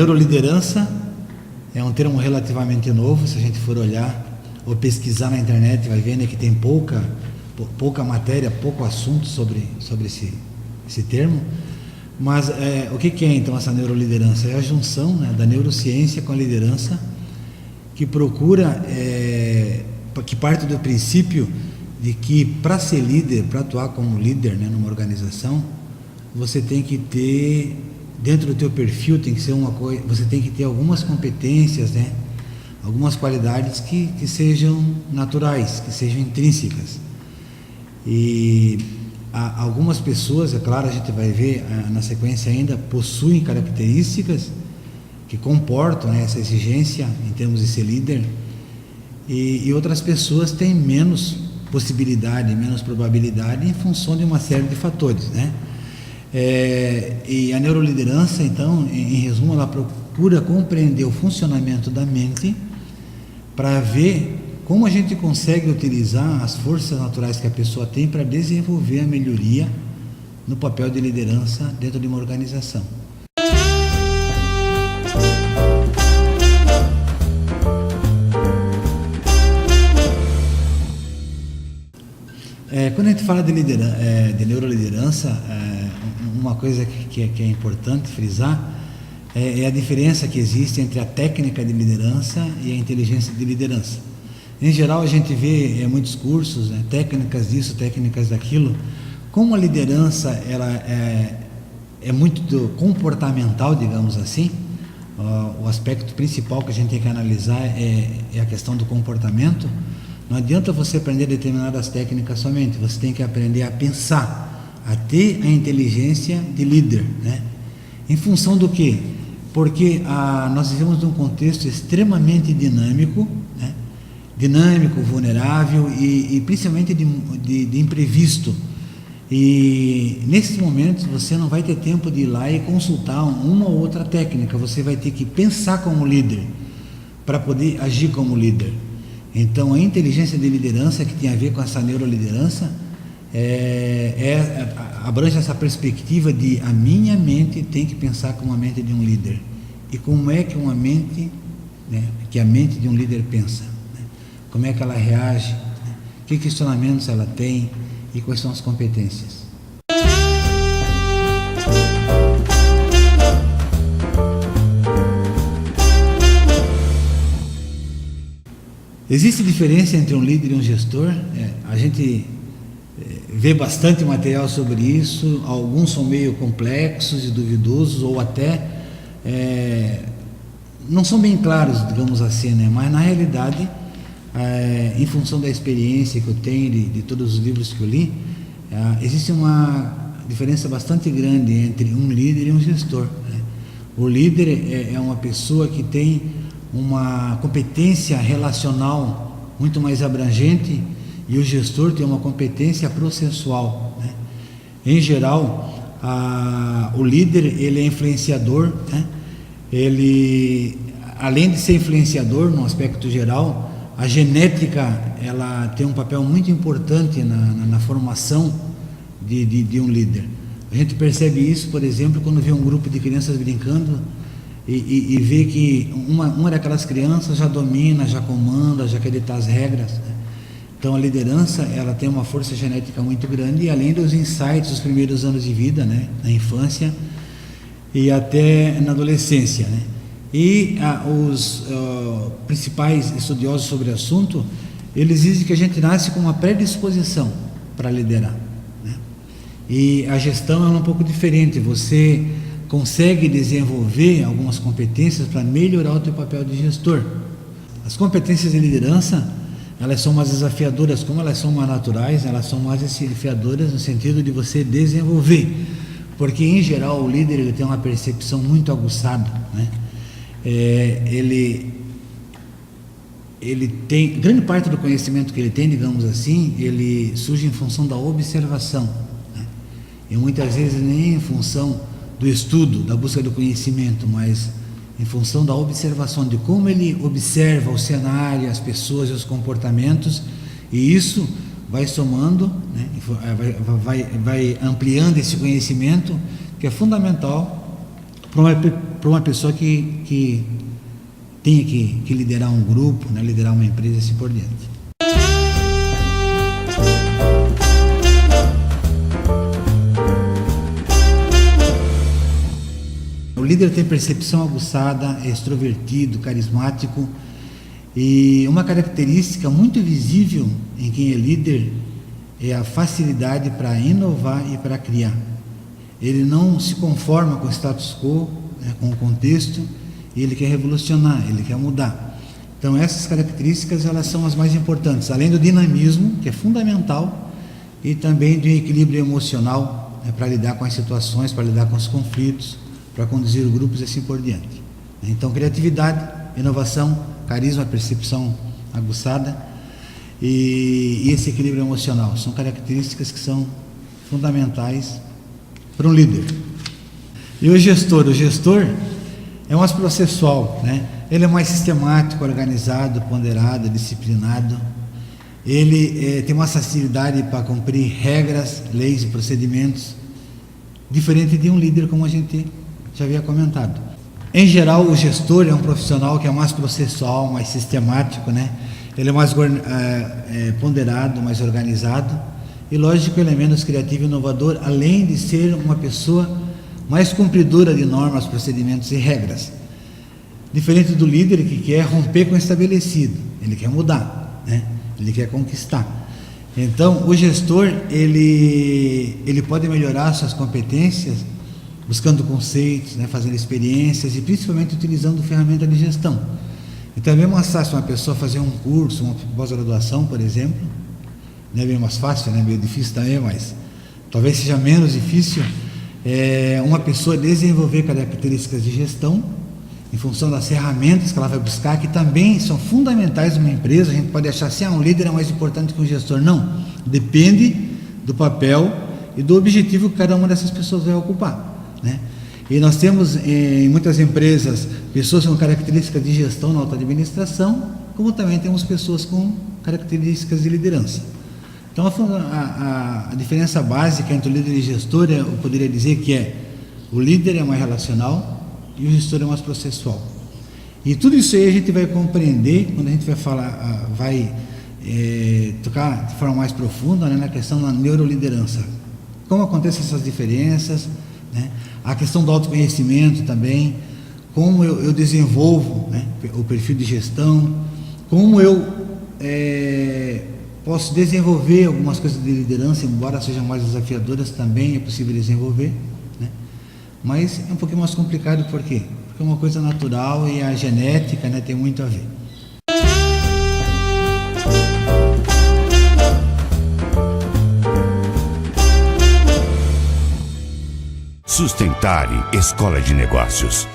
Neuroliderança é um termo relativamente novo. Se a gente for olhar ou pesquisar na internet, vai ver, né, que tem pouca matéria, pouco assunto sobre esse termo. Mas o que é então essa neuroliderança? É a junção, né, da neurociência com a liderança, que procura, que parte do princípio de que para ser líder, para atuar como líder, né, numa organização, você tem que ter, dentro do teu perfil, tem que ser você tem que ter algumas competências, né, algumas qualidades que sejam naturais, que sejam intrínsecas. E algumas pessoas, é claro, a gente vai ver na sequência ainda, possuem características que comportam, né, essa exigência em termos de ser líder, e outras pessoas têm menos possibilidade, menos probabilidade em função de uma série de fatores, né? E a neuroliderança, então, em resumo, ela procura compreender o funcionamento da mente para ver como a gente consegue utilizar as forças naturais que a pessoa tem para desenvolver a melhoria no papel de liderança dentro de uma organização. Quando a gente fala de neuroliderança, uma coisa que é importante frisar é a diferença que existe entre a técnica de liderança e a inteligência de liderança. Em geral, a gente vê muitos cursos, né, técnicas disso, técnicas daquilo. Como a liderança ela é muito comportamental, digamos assim, o aspecto principal que a gente tem que analisar é a questão do comportamento. Não adianta você aprender determinadas técnicas somente, você tem que aprender a pensar, a ter a inteligência de líder, né? Em função do quê? Porque nós vivemos num contexto extremamente dinâmico, né? Dinâmico, vulnerável e principalmente de imprevisto. E nesses momentos você não vai ter tempo de ir lá e consultar uma ou outra técnica, você vai ter que pensar como líder para poder agir como líder. Então a inteligência de liderança, que tem a ver com essa neuroliderança, abrange essa perspectiva de a minha mente tem que pensar como a mente de um líder. E como é que que a mente de um líder pensa, né? Como é que ela reage, né? Que questionamentos ela tem e quais são as competências. Existe diferença entre um líder e um gestor? A gente vê bastante material sobre isso, alguns são meio complexos e duvidosos, ou até não são bem claros, digamos assim, né? Mas na realidade, em função da experiência que eu tenho, de todos os livros que eu li, existe uma diferença bastante grande entre um líder e um gestor, né? O líder é uma pessoa que tem uma competência relacional muito mais abrangente, e o gestor tem uma competência processual, né? Em geral, o líder ele é influenciador, né? Ele, além de ser influenciador no aspecto geral, a genética ela tem um papel muito importante na formação de um líder. A gente percebe isso, por exemplo, quando vê um grupo de crianças brincando e vê que uma daquelas crianças já domina, já comanda, já quer ditar as regras, né? Então a liderança ela tem uma força genética muito grande, e além dos insights dos primeiros anos de vida, né, na infância e até na adolescência, né? E os principais estudiosos sobre o assunto, eles dizem que a gente nasce com uma predisposição para liderar, né? E a gestão é um pouco diferente, você consegue desenvolver algumas competências para melhorar o teu papel de gestor. As competências de liderança, elas são mais desafiadoras, como elas são mais naturais, elas são mais desafiadoras no sentido de você desenvolver, porque em geral o líder ele tem uma percepção muito aguçada, né? Ele tem, grande parte do conhecimento que ele tem, digamos assim, ele surge em função da observação, né? E muitas vezes nem em função do estudo, da busca do conhecimento, mas em função da observação, de como ele observa o cenário, as pessoas e os comportamentos, e isso vai somando, né, vai ampliando esse conhecimento, que é fundamental para uma pessoa que tenha que liderar um grupo, né, liderar uma empresa e assim por diante. O líder tem percepção aguçada, é extrovertido, carismático, e uma característica muito visível em quem é líder é a facilidade para inovar e para criar. Ele não se conforma com o status quo, né, com o contexto, e ele quer revolucionar, ele quer mudar. Então essas características, elas são as mais importantes, além do dinamismo, que é fundamental, e também do equilíbrio emocional, né, para lidar com as situações, para lidar com os conflitos, para conduzir grupos e assim por diante. Então criatividade, inovação, carisma, percepção aguçada e esse equilíbrio emocional são características que são fundamentais para um líder. E o gestor é mais processual, né? Ele é mais sistemático, organizado, ponderado, disciplinado. Ele tem uma facilidade para cumprir regras, leis e procedimentos, diferente de um líder, como a gente já havia comentado. Em geral, o gestor é um profissional que é mais processual, mais sistemático, né? Ele é mais ponderado, mais organizado, e lógico, ele é menos criativo e inovador, além de ser uma pessoa mais cumpridora de normas, procedimentos e regras. Diferente do líder que quer romper com o estabelecido, ele quer mudar, né? Ele quer conquistar. Então, o gestor, ele pode melhorar suas competências buscando conceitos, né, fazendo experiências e principalmente utilizando ferramentas de gestão. Então é bem mais fácil uma pessoa fazer um curso, uma pós-graduação, por exemplo, não é bem mais fácil, né, meio difícil também, mas talvez seja menos difícil uma pessoa desenvolver características de gestão em função das ferramentas que ela vai buscar, que também são fundamentais numa empresa. A gente pode achar assim, um líder é mais importante que um gestor. Não, depende do papel e do objetivo que cada uma dessas pessoas vai ocupar, né? E nós temos em muitas empresas pessoas com características de gestão na alta administração, como também temos pessoas com características de liderança. Então a diferença básica entre o líder e o gestor, eu poderia dizer que o líder é mais relacional e o gestor é mais processual. E tudo isso aí a gente vai compreender quando a gente vai falar, tocar de forma mais profunda, né, na questão da neuroliderança. Como acontecem essas diferenças, né? A questão do autoconhecimento também, como eu desenvolvo, né, o perfil de gestão, como eu posso desenvolver algumas coisas de liderança, embora sejam mais desafiadoras, também é possível desenvolver, né? Mas é um pouquinho mais complicado, por quê? Porque é uma coisa natural e a genética, né, tem muito a ver. Sustentare Escola de Negócios.